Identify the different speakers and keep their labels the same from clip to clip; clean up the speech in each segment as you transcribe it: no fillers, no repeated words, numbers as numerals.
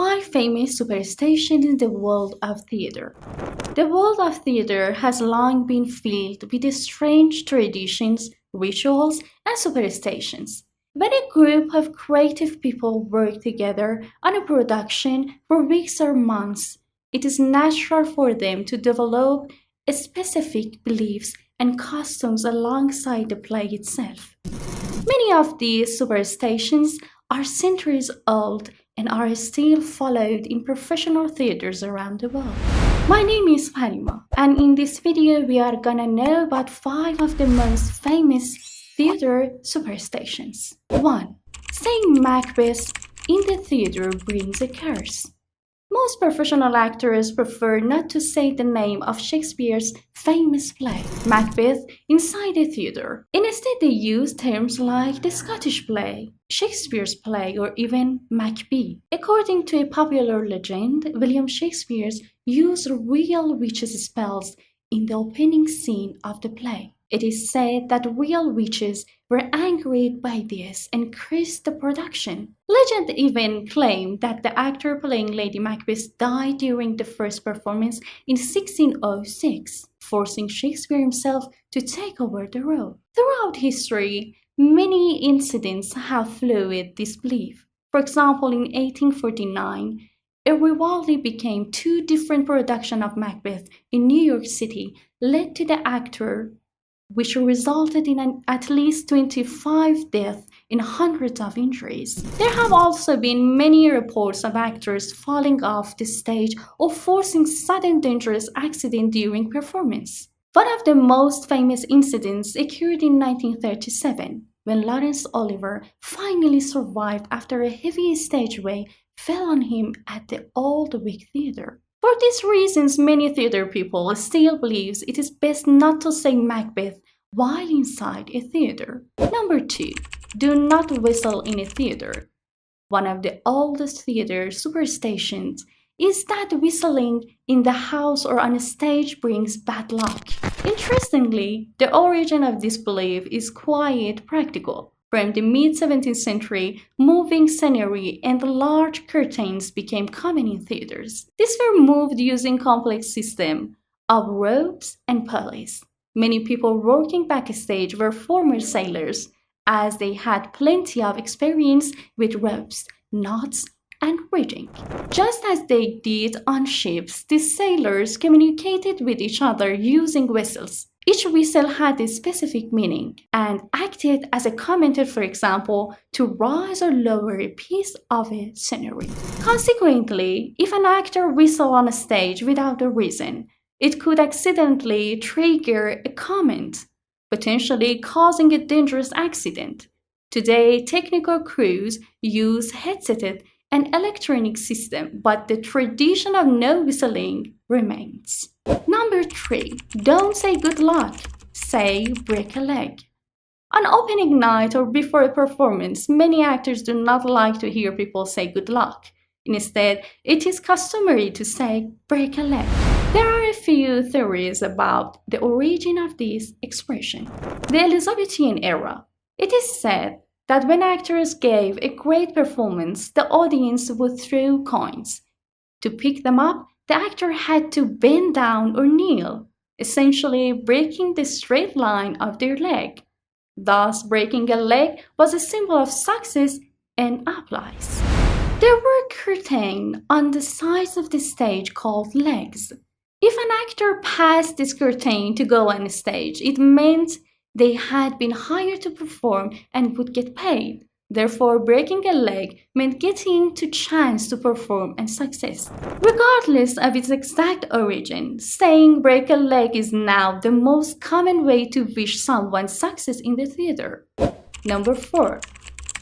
Speaker 1: 5 famous superstitions in the world of theater. The world of theater has long been filled with strange traditions, rituals, and superstitions. When a group of creative people work together on a production for weeks or months, it is natural for them to develop specific beliefs and customs alongside the play itself. Many of these superstitions are centuries old and are still followed in professional theaters around the world. My name is Farima, and in this video we are gonna know about 5 of the most famous theater superstitions. 1. Saying Macbeth in the theater brings a curse. Most professional actors prefer not to say the name of Shakespeare's famous play, Macbeth, inside a theater. Instead, they use terms like the Scottish play, Shakespeare's play, or even Macbeth. According to a popular legend, William Shakespeare used real witches' spells in the opening scene of the play. It is said that real witches were angered by this and cursed the production. Legend even claimed that the actor playing Lady Macbeth died during the first performance in 1606, forcing Shakespeare himself to take over the role. Throughout history, many incidents have fueled this belief. For example, in 1849, a rivalry between 2 different productions of Macbeth in New York City led to the actor, which resulted in at least 25 deaths and hundreds of injuries. There have also been many reports of actors falling off the stage or forcing sudden dangerous accidents during performance. One of the most famous incidents occurred in 1937, when Laurence Olivier finally survived after a heavy stage weight fell on him at the Old Vic Theatre. For these reasons, many theater people still believe it is best not to say Macbeth while inside a theater. Number 2. Do not whistle in a theater. One of the oldest theater superstitions is that whistling in the house or on a stage brings bad luck. Interestingly, the origin of this belief is quite practical. From the mid-17th century, moving scenery and large curtains became common in theaters. These were moved using complex systems of ropes and pulleys. Many people working backstage were former sailors, as they had plenty of experience with ropes, knots, and rigging. Just as they did on ships, the sailors communicated with each other using whistles. Each whistle had a specific meaning and acted as a commentator, for example, to rise or lower a piece of a scenery. Consequently, if an actor whistled on a stage without a reason, it could accidentally trigger a comment, potentially causing a dangerous accident. Today, technical crews use headsets and electronic system, but the tradition of no whistling remains. Number 3. Don't say good luck, say break a leg. On opening night or before a performance, many actors do not like to hear people say good luck. Instead, it is customary to say break a leg. There are a few theories about the origin of this expression. The Elizabethan era. It is said that when actors gave a great performance, the audience would throw coins. To pick them up, the actor had to bend down or kneel, essentially breaking the straight line of their leg. Thus, breaking a leg was a symbol of success and applause. There were curtains on the sides of the stage called legs. If an actor passed this curtain to go on stage, it meant they had been hired to perform and would get paid. Therefore, breaking a leg meant getting the chance to perform and success. Regardless of its exact origin, saying break a leg is now the most common way to wish someone success in the theater. Number 4.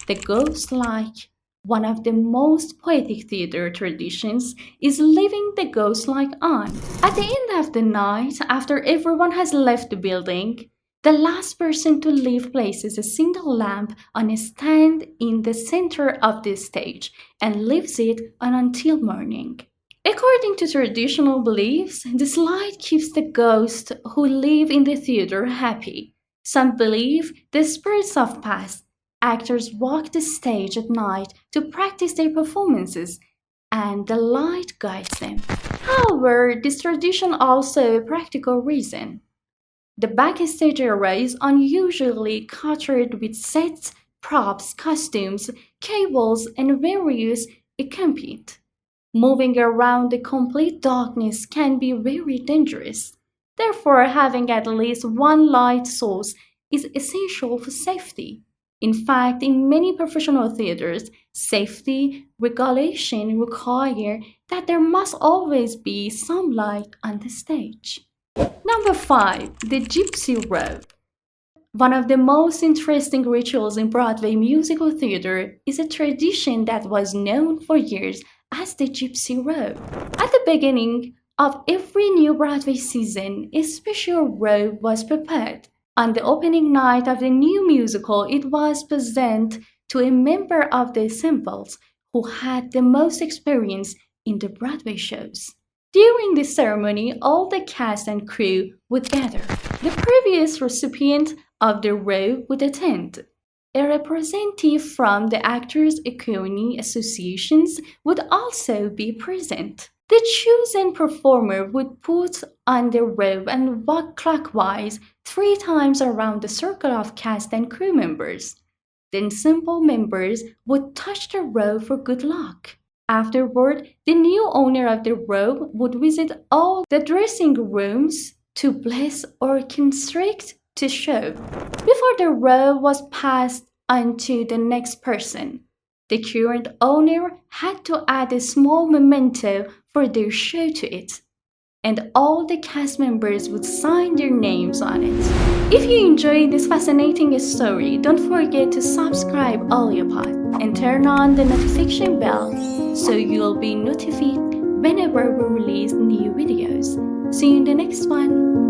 Speaker 1: The ghost-like. One of the most poetic theater traditions is leaving the ghost-like on. At the end of the night, after everyone has left the building, the last person to leave places a single lamp on a stand in the center of the stage and leaves it on until morning. According to traditional beliefs, this light keeps the ghosts who live in the theater happy. Some believe the spirits of past actors walk the stage at night to practice their performances and the light guides them. However, this tradition also has a practical reason. The backstage area is unusually cluttered with sets, props, costumes, cables, and various equipment. Moving around the complete darkness can be very dangerous. Therefore, having at least one light source is essential for safety. In fact, in many professional theaters, safety regulations require that there must always be some light on the stage. Number 5. The Gypsy Robe. One of the most interesting rituals in Broadway musical theater is a tradition that was known for years as the Gypsy Robe. At the beginning of every new Broadway season, a special robe was prepared. On the opening night of the new musical, it was presented to a member of the ensembles who had the most experience in the Broadway shows. During this ceremony, all the cast and crew would gather. The previous recipient of the robe would attend. A representative from the Actors' Equity Associations would also be present. The chosen performer would put on the robe and walk clockwise 3 times around the circle of cast and crew members. The ensemble members would touch the robe for good luck. Afterward, the new owner of the robe would visit all the dressing rooms to bless or constrict the show. Before the robe was passed on to the next person, the current owner had to add a small memento for their show to it, and all the cast members would sign their names on it. If you enjoyed this fascinating story, don't forget to subscribe OlioPod and turn on the notification bell so you'll be notified whenever we release new videos. See you in the next one.